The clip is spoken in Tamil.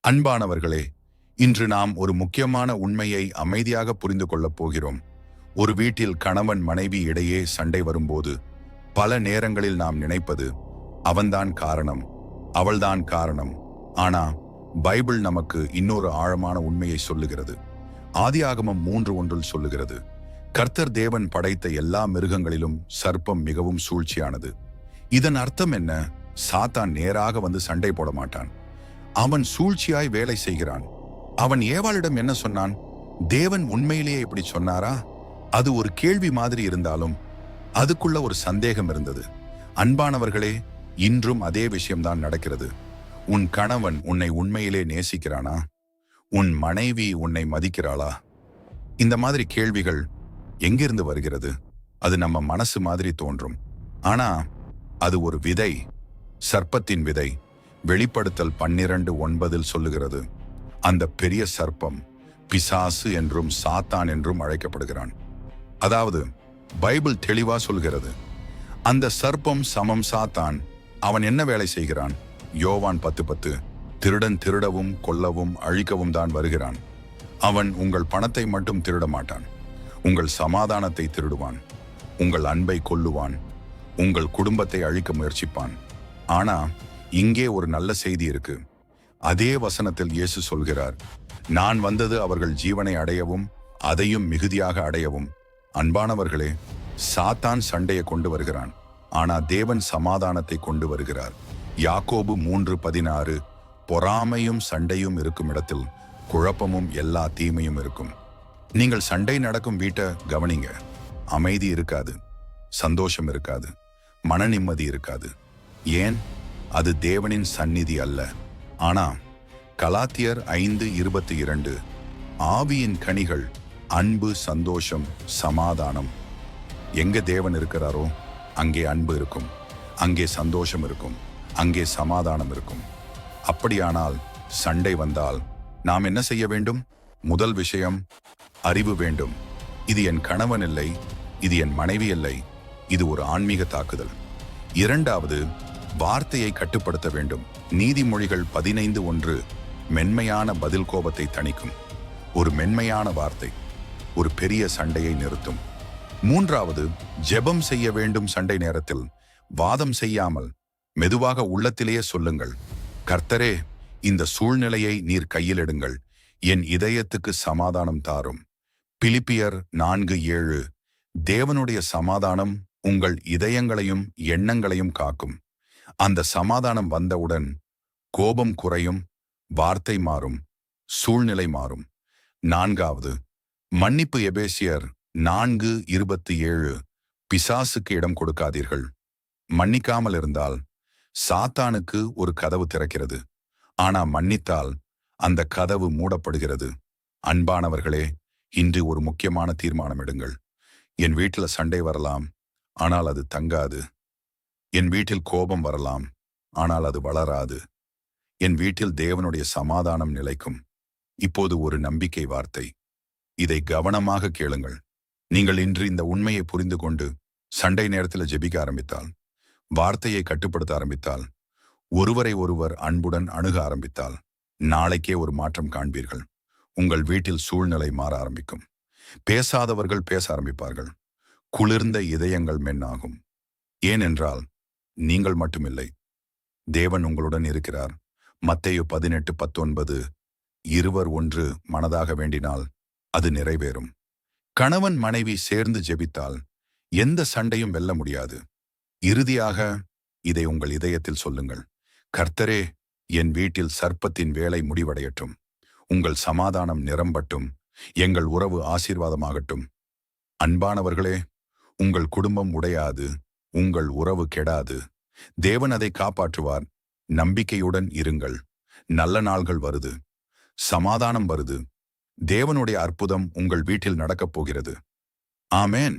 அன்பானவர்களே, இன்று நாம் ஒரு முக்கியமான உண்மையை அமைதியாக புரிந்து கொள்ளப் போகிறோம். ஒரு வீட்டில் கணவன் மனைவி இடையே சண்டை வரும்போது பல நேரங்களில் நாம் நினைப்பது அவன்தான் காரணம், அவள்தான் காரணம். ஆனா பைபிள் நமக்கு இன்னொரு ஆழமான உண்மையை சொல்லுகிறது. ஆதியாகமம் 3:1 சொல்லுகிறது, கர்த்தர் தேவன் படைத்த எல்லா மிருகங்களிலும் சர்ப்பம் மிகவும் சூழ்ச்சியானது. இதன் அர்த்தம் என்ன? சாத்தான் நேராக வந்து சண்டை போட மாட்டான். அவன் சூழ்ச்சியாய் வேலை செய்கிறான். அவன் ஏவாளிடம் என்ன சொன்னான்? தேவன் உண்மையிலேயே இப்படி சொன்னாரா? அது ஒரு கேள்வி மாதிரி இருந்தாலும் அதுக்குள்ள ஒரு சந்தேகம் இருந்தது. அன்பானவர்களே, இன்றும் அதே விஷயம்தான் நடக்கிறது. உன் கணவன் உன்னை உண்மையிலே நேசிக்கிறானா? உன் மனைவி உன்னை மதிக்கிறாளா? இந்த மாதிரி கேள்விகள் எங்கிருந்து வருகிறது? அது நம்ம மனசு மாதிரி தோன்றும். ஆனா அது ஒரு விதை, சர்ப்பத்தின் விதை. வெளிப்படுத்தல் 12:9 சொல்லுகிறது, அந்த பெரிய சர்ப்பம் பிசாசு என்றும் சாத்தான் என்றும் அழைக்கப்படுகிறான். அதாவது பைபிள் தெளிவா சொல்கிறது, அந்த சர்ப்பம் சமம் சாத்தான். அவன் என்ன வேலை செய்கிறான்? யோவான் 10:10, திருடன் திருடவும் கொல்லவும் அழிக்கவும் தான் வருகிறான். அவன் உங்கள் பணத்தை மட்டும் திருட மாட்டான், உங்கள் சமாதானத்தை திருடுவான், உங்கள் அன்பை கொல்லுவான், உங்கள் குடும்பத்தை அழிக்க முயற்சிப்பான். ஆனா இங்கே ஒரு நல்ல செய்தி இருக்கு. அதே வசனத்தில் இயேசு சொல்கிறார், நான் வந்தது அவர்கள் ஜீவனை அடையவும் அதையும் மிகுதியாக அடையவும். அன்பானவர்களே, சாத்தான் சண்டையை கொண்டு வருகிறான், ஆனா தேவன் சமாதானத்தை கொண்டு வருகிறார். யாக்கோபு 3:16, பொறாமையும் சண்டையும் இருக்கும் இடத்தில் குழப்பமும் எல்லா தீமையும் இருக்கும். நீங்கள் சண்டை நடக்கும் வீட்டை கவனிங்க. அமைதி இருக்காது, சந்தோஷம் இருக்காது, மன நிம்மதி இருக்காது. ஏன்? அது தேவனின் சந்நிதி அல்ல. ஆனா கலாத்தியர் 5:22, ஆவியின் கனிகள் அன்பு, சந்தோஷம், சமாதானம். எங்க தேவன் இருக்கிறாரோ அங்கே அன்பு இருக்கும், அங்கே சந்தோஷம் இருக்கும், அங்கே சமாதானம் இருக்கும். அப்படியானால் சண்டை வந்தால் நாம் என்ன செய்ய வேண்டும்? முதல் விஷயம், அறிவு வேண்டும். இது என் கணவன் இல்லை, இது என் மனைவி இல்லை, இது ஒரு ஆன்மீக தாக்குதல். இரண்டாவது, வார்த்தையை கட்டுப்படுத்த வேண்டும். நீதிமொழிகள் 15:1, மென்மையான பதில் கோபத்தை தணிக்கும். ஒரு மென்மையான வார்த்தை ஒரு பெரிய சண்டையை நிறுத்தும். மூன்றாவது, ஜெபம் செய்ய வேண்டும். சண்டை நேரத்தில் வாதம் செய்யாமல் மெதுவாக உள்ளத்திலேயே சொல்லுங்கள், கர்த்தரே, இந்த சூழ்நிலையை நீர் கையில் எடுங்கள், என் இதயத்துக்கு சமாதானம் தாரும். பிலிப்பியர் 4:7, தேவனுடைய சமாதானம் உங்கள் இதயங்களையும் எண்ணங்களையும் காக்கும். அந்த சமாதானம் வந்தவுடன் கோபம் குறையும், வார்த்தை மாறும், சூழ்நிலை மாறும். நான்காவது, மன்னிப்பு. எபேசியர் 4:27, பிசாசுக்கு இடம் கொடுக்காதீர்கள். மன்னிக்காமல் இருந்தால் சாத்தானுக்கு ஒரு கதவு திறக்கிறது, ஆனா மன்னித்தால் அந்த கதவு மூடப்படுகிறது. அன்பானவர்களே, இன்று ஒரு முக்கியமான தீர்மானம் எடுங்கள். என் வீட்டில் சண்டை வரலாம், ஆனால் அது தங்காது. என் வீட்டில் கோபம் வரலாம், ஆனால் அது வளராது. என் வீட்டில் தேவனுடைய சமாதானம் நிலைக்கும். இப்போது ஒரு நம்பிக்கை வார்த்தை, இதை கவனமாக கேளுங்கள். நீங்கள் இன்று இந்த உண்மையை புரிந்து கொண்டு சண்டை நேரத்தில் ஜெபிக்க ஆரம்பித்தால், வார்த்தையை கட்டுப்படுத்த ஆரம்பித்தால், ஒருவரை ஒருவர் அன்புடன் அணுக ஆரம்பித்தால், நாளைக்கே ஒரு மாற்றம் காண்பீர்கள். உங்கள் வீட்டில் சூழ்நிலை மாற ஆரம்பிக்கும். பேசாதவர்கள் பேச ஆரம்பிப்பார்கள். குளிர்ந்த இதயங்கள் மென்னாகும். ஏனென்றால் நீங்கள் மட்டுமில்லை, தேவன் உங்களுடன் இருக்கிறார். மத்தேயு 18:19, இருவர் ஒன்று மனதாக வேண்டினால் அது நிறைவேறும். கணவன் மனைவி சேர்ந்து ஜெபித்தால் எந்த சண்டையும் வெல்ல முடியாது. இறுதியாக இதை உங்கள் இதயத்தில் சொல்லுங்கள், கர்த்தரே, என் வீட்டில் சர்ப்பத்தின் வேலை முடிவடையட்டும், உங்கள் சமாதானம் நிரம்பட்டும், எங்கள் உறவு ஆசீர்வாதமாகட்டும். அன்பானவர்களே, உங்கள் குடும்பம் உடையாது, உங்கள் உறவு கெடாது. தேவன் அதை காப்பாற்றுவார். நம்பிக்கையுடன் இருங்கள். நல்ல நாள்கள் வருது, சமாதானம் வருது. தேவனுடைய அற்புதம் உங்கள் வீட்டில் நடக்கப் போகிறது. ஆமேன்.